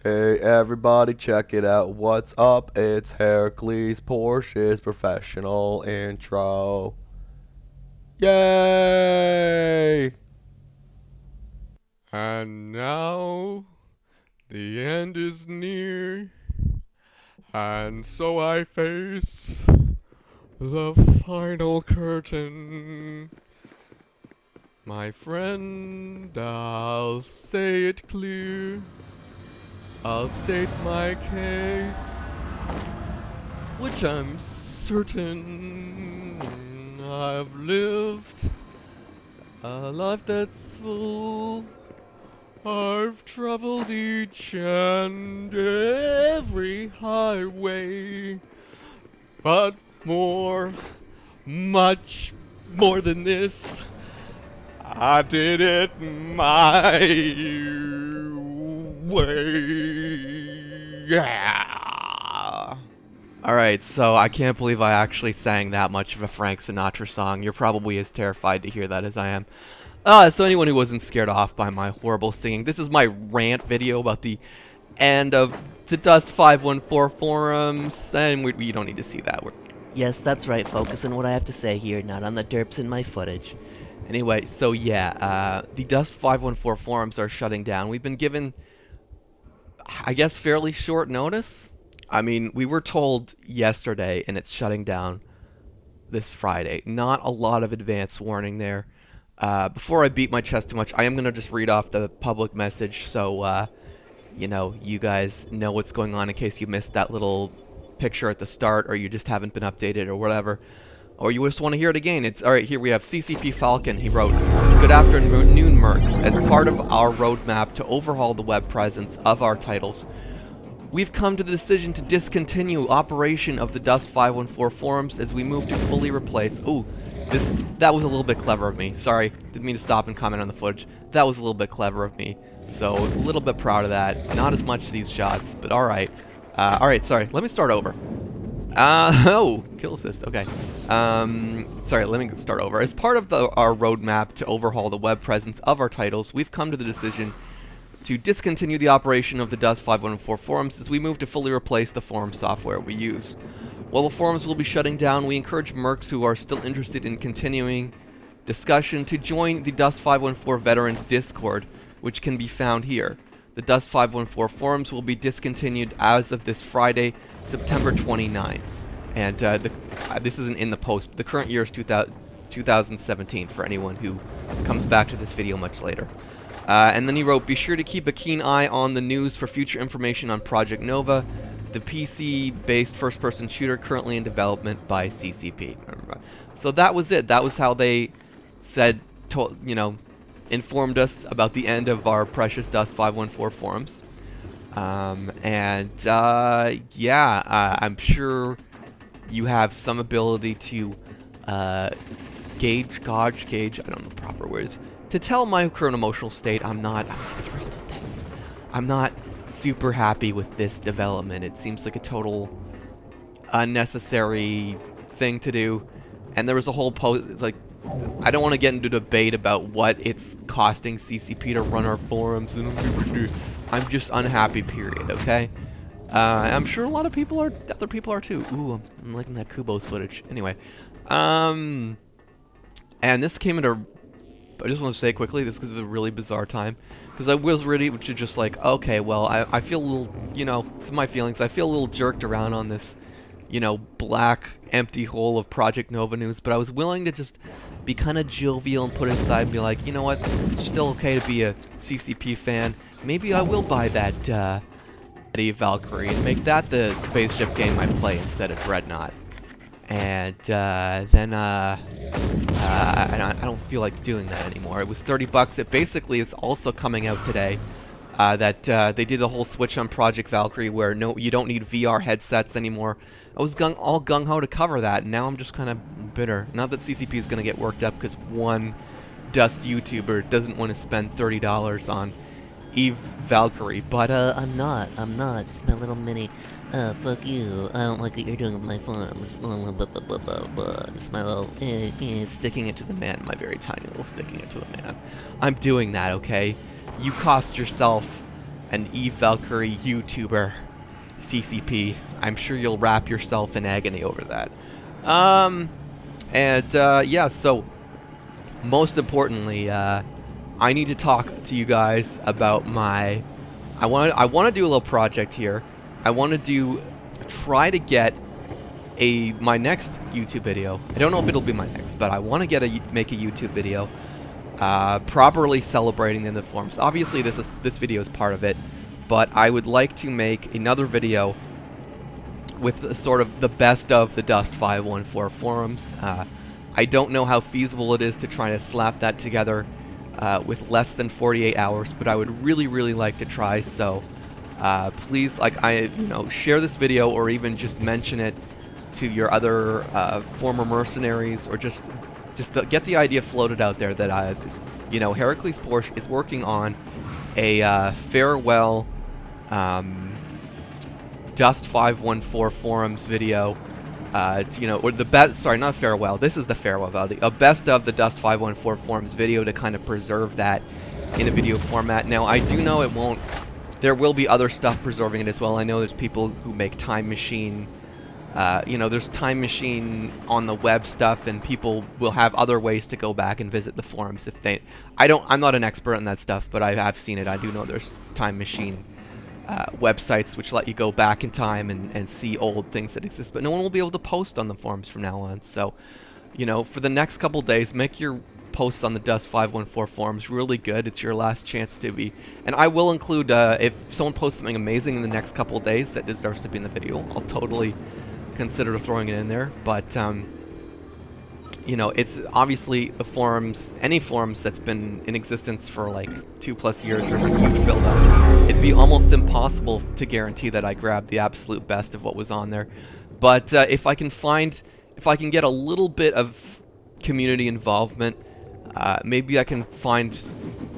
Hey everybody, check it out. What's up? It's Hercules Porsche's professional intro. Yay! And now the end is near, and so I face the final curtain. My friend, I'll say it clear. I'll state my case, which I'm certain I've lived a life that's full. I've traveled each and every highway, but much more than this, I did it my way. Yeah. Alright, so I can't believe I actually sang that much of a Frank Sinatra song. You're probably as terrified to hear that as I am. So anyone who wasn't scared off by my horrible singing, this is my rant video about the end of the Dust 514 forums, and we don't need to see that. Yes, that's right. Focus on what I have to say here, not on the derps in my footage. Anyway, so yeah, the Dust 514 forums are shutting down. We've been given, I guess, fairly short notice. I mean, we were told yesterday, and it's shutting down this Friday. Not a lot of advance warning there. Before I beat my chest too much, I am going to just read off the public message so, you know, you guys know what's going on in case you missed that little picture at the start or you just haven't been updated or whatever. Or you just want to hear it again. It's alright, here we have CCP Falcon. He wrote, "Good afternoon, Mercs. As part of our roadmap to overhaul the web presence of our titles, we've come to the decision to discontinue operation of the Dust 514 forums as we move to fully replace..." Ooh, that was a little bit clever of me. Sorry, didn't mean to stop and comment on the footage. That was a little bit clever of me. So, a little bit proud of that. Not as much these shots, but alright. Alright, sorry, let me start over. Oh, kill assist, okay. Sorry, let me start over. As part of our roadmap to overhaul the web presence of our titles, we've come to the decision to discontinue the operation of the Dust 514 forums as we move to fully replace the forum software we use. While the forums will be shutting down, we encourage mercs who are still interested in continuing discussion to join the Dust 514 Veterans Discord, which can be found here. The Dust 514 forums will be discontinued as of this Friday, September 29th. And this isn't in the post. The current year is 2017 for anyone who comes back to this video much later. And then he wrote, "Be sure to keep a keen eye on the news for future information on Project Nova, the PC-based first-person shooter currently in development by CCP." So that was it. That was how they said, you know, informed us about the end of our precious Dust 514 forums. Yeah, I'm sure you have some ability to gauge, I don't know the proper words, to tell my current emotional state. I'm not thrilled with this. I'm not super happy with this development. It seems like a total unnecessary thing to do. And there was a whole post, like, I don't want to get into debate about what it's costing CCP to run our forums, and I'm just unhappy, period, okay? I'm sure a lot of people are, other people are too. Ooh, I'm liking that Kubo's footage. Anyway, and this came at a, I just want to say quickly, this is a really bizarre time, because I was ready to just like, okay, well, I feel a little, you know, some of my feelings, I feel a little jerked around on this, you know, black, empty hole of Project Nova news, but I was willing to just be kind of jovial and put it aside and be like, you know what, it's still okay to be a CCP fan. Maybe I will buy that Valkyrie and make that the spaceship game I play instead of Dreadnought. And then I don't feel like doing that anymore. It was 30 bucks. It basically is also coming out today. That they did a whole switch on Project Valkyrie where you don't need VR headsets anymore. I was all gung-ho to cover that, and now I'm just kind of bitter. Not that CCP is going to get worked up because one Dust YouTuber doesn't want to spend $30 on Eve Valkyrie, but I'm not. Just my little mini, fuck you. I don't like what you're doing with my farms. just my little sticking it to the man, my very tiny little sticking it to the man. I'm doing that, okay? You cost yourself an Eve Valkyrie YouTuber, CCP. I'm sure you'll wrap yourself in agony over that. Yeah, so most importantly, I need to talk to you guys about my. I want to do a little project here. I want to try to get my next YouTube video. I don't know if it'll be my next, but I want to make a YouTube video, properly celebrating the end of the forums. Obviously, this video is part of it, but I would like to make another video with sort of the best of the Dust 514 forums. I don't know how feasible it is to try to slap that together with less than 48 hours, but I would really, really like to try. So please, share this video, or even just mention it to your other former mercenaries, or just get the idea floated out there that Heracles Porsche is working on a farewell Dust 514 forums video. Or the best. Sorry, not farewell. This is the farewell value. A best of the Dust 514 forums video to kind of preserve that in a video format. Now, I do know it won't. There will be other stuff preserving it as well. I know there's people who make Time Machine. There's Time Machine on the web stuff, and people will have other ways to go back and visit the forums if they. I'm not an expert on that stuff, but I have seen it. I do know there's Time Machine websites which let you go back in time and see old things that exist, but no one will be able to post on the forums from now on. So, for the next couple days, make your posts on the Dust 514 forums really good. It's your last chance to be, and I will include, if someone posts something amazing in the next couple days that deserves to be in the video, I'll totally consider throwing it in there. But it's obviously the forums, any forums that's been in existence for like 2+ years, there's a huge build-up. It'd be almost impossible to guarantee that I grab the absolute best of what was on there. But if I can get a little bit of community involvement, maybe I can find,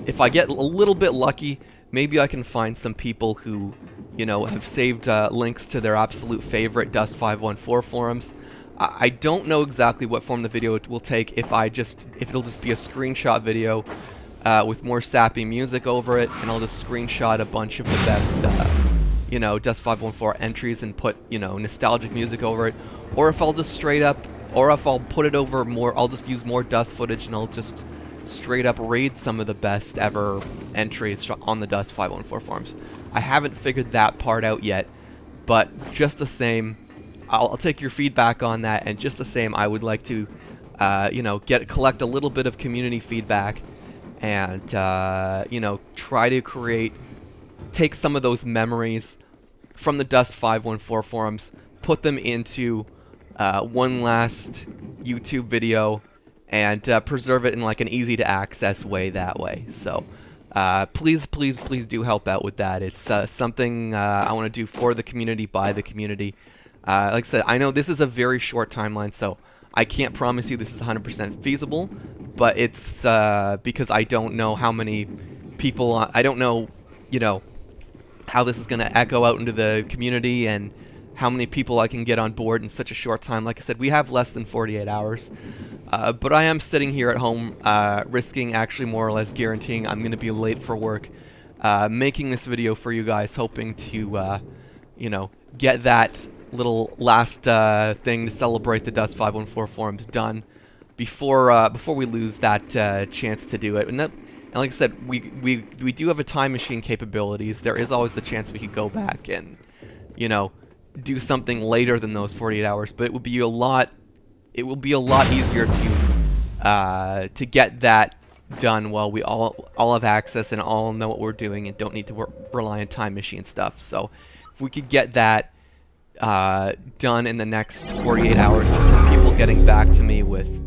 if I get a little bit lucky, maybe I can find some people who, have saved links to their absolute favorite Dust 514 forums. I don't know exactly what form the video will take, if it'll just be a screenshot video with more sappy music over it, and I'll just screenshot a bunch of the best, Dust 514 entries and put, nostalgic music over it, or if I'll just if I'll put it over more, I'll just use more Dust footage and I'll just straight up raid some of the best ever entries on the Dust 514 forums. I haven't figured that part out yet, but just the same, I'll take your feedback on that, and just the same, I would like to, collect a little bit of community feedback, and try to take some of those memories from the Dust 514 forums, put them into one last YouTube video, and preserve it in like an easy to access way that way. So please do help out with that. It's something I want to do for the community, by the community. Like I said, I know this is a very short timeline, so I can't promise you this is 100% feasible, but it's because I don't know how many people, I don't know, how this is going to echo out into the community, and how many people I can get on board in such a short time. Like I said, we have less than 48 hours, but I am sitting here at home, risking, actually more or less guaranteeing I'm going to be late for work, making this video for you guys, hoping to, get that little last thing to celebrate the Dust 514 forums done before we lose that chance to do it. And like I said, we do have a time machine capabilities. There is always the chance we could go back and do something later than those 48 hours, but it will be a lot easier to get that done while we all have access and all know what we're doing and don't need to rely on time machine stuff. So if we could get that done in the next 48 hours, with some people getting back to me with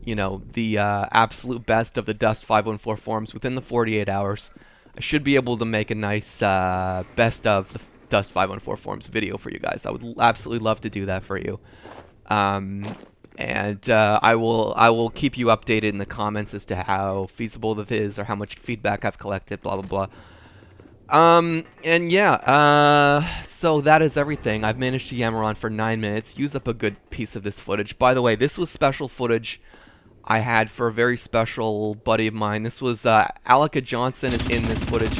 the absolute best of the Dust 514 forums within the 48 hours, I should be able to make a nice best of the Dust 514 forums video for you guys. I would absolutely love to do that for you, and I will keep you updated in the comments as to how feasible that is, or how much feedback I've collected, blah blah blah. And yeah, so that is everything. I've managed to yammer on for 9 minutes, use up a good piece of this footage. By the way, this was special footage I had for a very special buddy of mine. This was Alaka Johnson is in this footage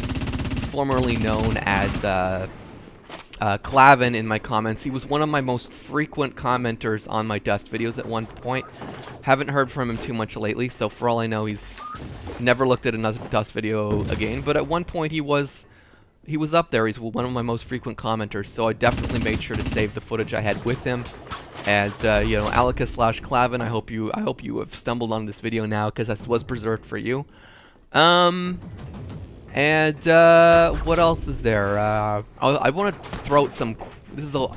formerly known as Clavin in my comments. He was one of my most frequent commenters on my Dust videos at one point. Haven't heard from him too much lately, so for all I know, he's never looked at another Dust video again. But at one point, he was up there. He's one of my most frequent commenters, so I definitely made sure to save the footage I had with him. And you know, Alika/Clavin, I hope you have stumbled on this video now, because this was preserved for you. And what else is there? I want to throw out some. This is an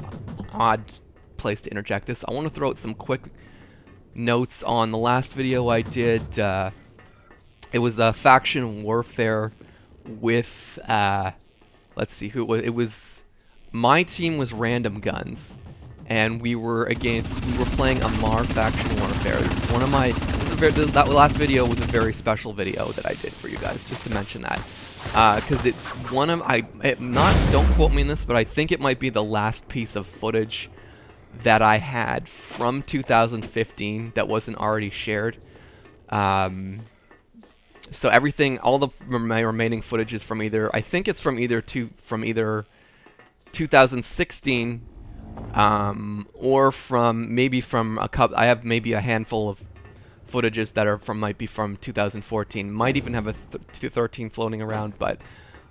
odd place to interject this. I want to throw out some quick notes on the last video I did. It was a faction warfare with. Let's see who it was. It was my team was Random Guns, and we were playing Amarr faction warfare. This is one of my. That last video was a very special video that I did for you guys, just to mention that. Because it's one of don't quote me on this, but I think it might be the last piece of footage that I had from 2015 that wasn't already shared. So everything, all my remaining footage is from either, I think it's from either 2016, or maybe from a couple. I have maybe a handful of footages that might be from 2014. Might even have a 13 floating around, but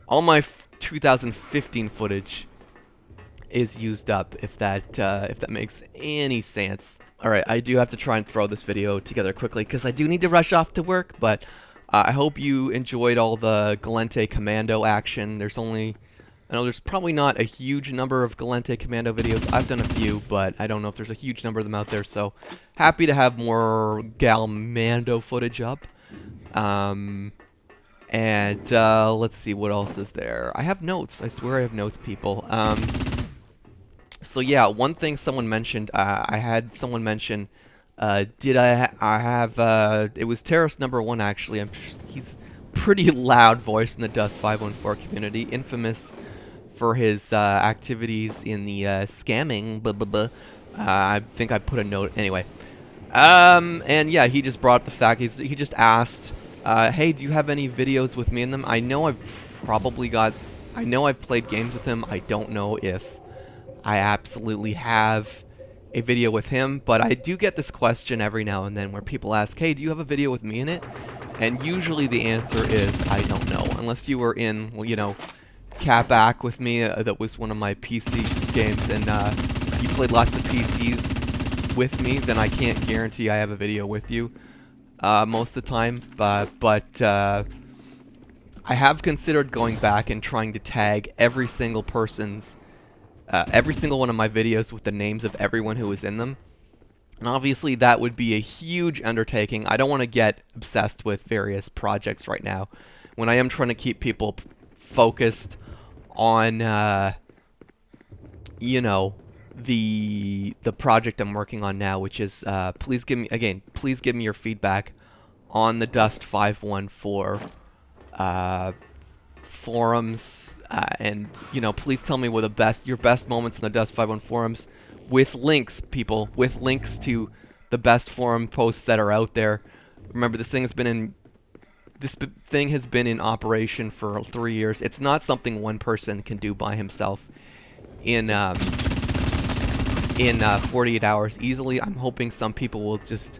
all my 2015 footage is used up, if that makes any sense. Alright, I do have to try and throw this video together quickly because I do need to rush off to work, but I hope you enjoyed all the Gallente Commando action. I know there's probably not a huge number of Gallente Commando videos. I've done a few, but I don't know if there's a huge number of them out there, so happy to have more Galmando footage up. And let's see, what else is there? I have notes. I swear I have notes, people. So yeah, one thing someone mentioned, I had someone mention, it was Terrorist number 1, actually. He's pretty loud voice in the Dust 514 community, infamous for his activities in the scamming, I think I put a note, anyway. And yeah, he just brought up the fact, he just asked, hey, do you have any videos with me in them? I know I've played games with him. I don't know if I absolutely have a video with him, but I do get this question every now and then where people ask, hey, do you have a video with me in it? And usually the answer is, I don't know, unless you were in, well, you know, Capac with me. That was one of my PC games, and you played lots of PCs with me, then I can't guarantee I have a video with you most of the time. But I have considered going back and trying to tag every single one of my videos with the names of everyone who was in them. And obviously that would be a huge undertaking. I don't want to get obsessed with various projects right now, when I am trying to keep people focused on, you know, the project I'm working on now, which is, please give me your feedback on the Dust 514 forums, and, you know, please tell me what your best moments in the Dust 514 forums, with links, people, with links to the best forum posts that are out there. Remember, this thing has been in operation for 3 years. It's not something one person can do by himself in 48 hours easily. I'm hoping some people will just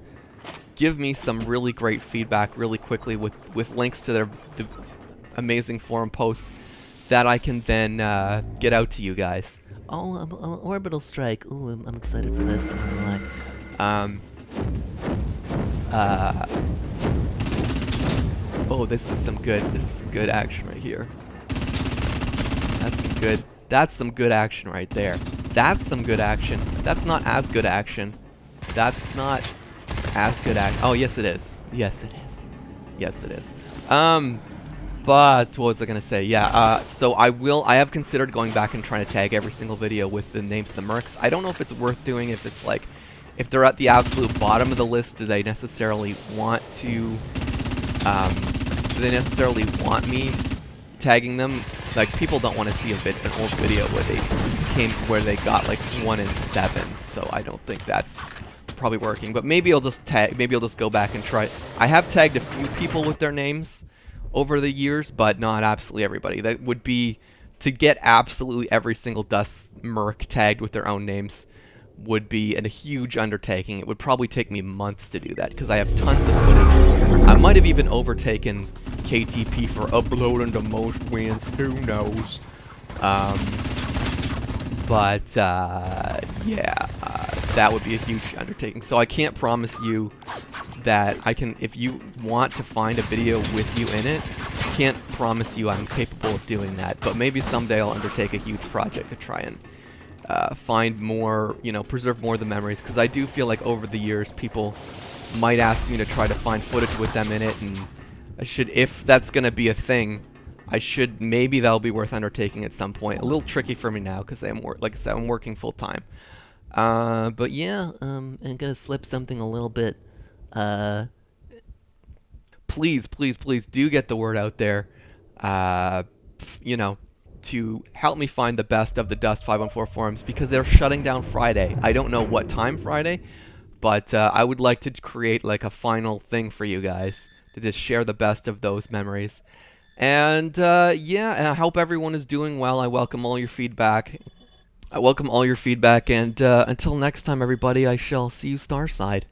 give me some really great feedback really quickly with links to the amazing forum posts that I can then get out to you guys. Oh, Orbital Strike. Ooh, I'm excited for this. I'm not gonna lie. Oh, this is some good action right here. That's some good action right there. That's some good action. That's not as good action. That's not as good action. Oh, yes it is. Yes it is. Yes it is. But what was I gonna say? Yeah, so I have considered going back and trying to tag every single video with the names of the mercs. I don't know if it's worth doing, if they're at the absolute bottom of the list, do they necessarily want me tagging them? Like, people don't want to see an old video where they got like 1 in 7, so I don't think that's probably working. But maybe I'll just go back and try. I have tagged a few people with their names over the years, but not absolutely everybody. That would be to get absolutely every single Dust Merc tagged with their own names would be a huge undertaking. It would probably take me months to do that because I have tons of footage. I might have even overtaken KTP for uploading the most wins. Who knows? Um, but yeah, that would be a huge undertaking. So I can't promise you that I can. If you want to find a video with you in it, I can't promise you I'm capable of doing that. But maybe someday I'll undertake a huge project to try and find more, preserve more of the memories, because I do feel like over the years people might ask me to try to find footage with them in it, and I should, if that's gonna be a thing, maybe that'll be worth undertaking at some point. A little tricky for me now because like I said, I'm working full time. But yeah, I'm gonna slip something a little bit, uh, please, please, please do get the word out there. Uh, you know, to help me find the best of the Dust 514 forums because they're shutting down Friday. I don't know what time Friday, but I would like to create like a final thing for you guys to just share the best of those memories. And yeah, and I hope everyone is doing well. I welcome all your feedback. And until next time, everybody, I shall see you Starside.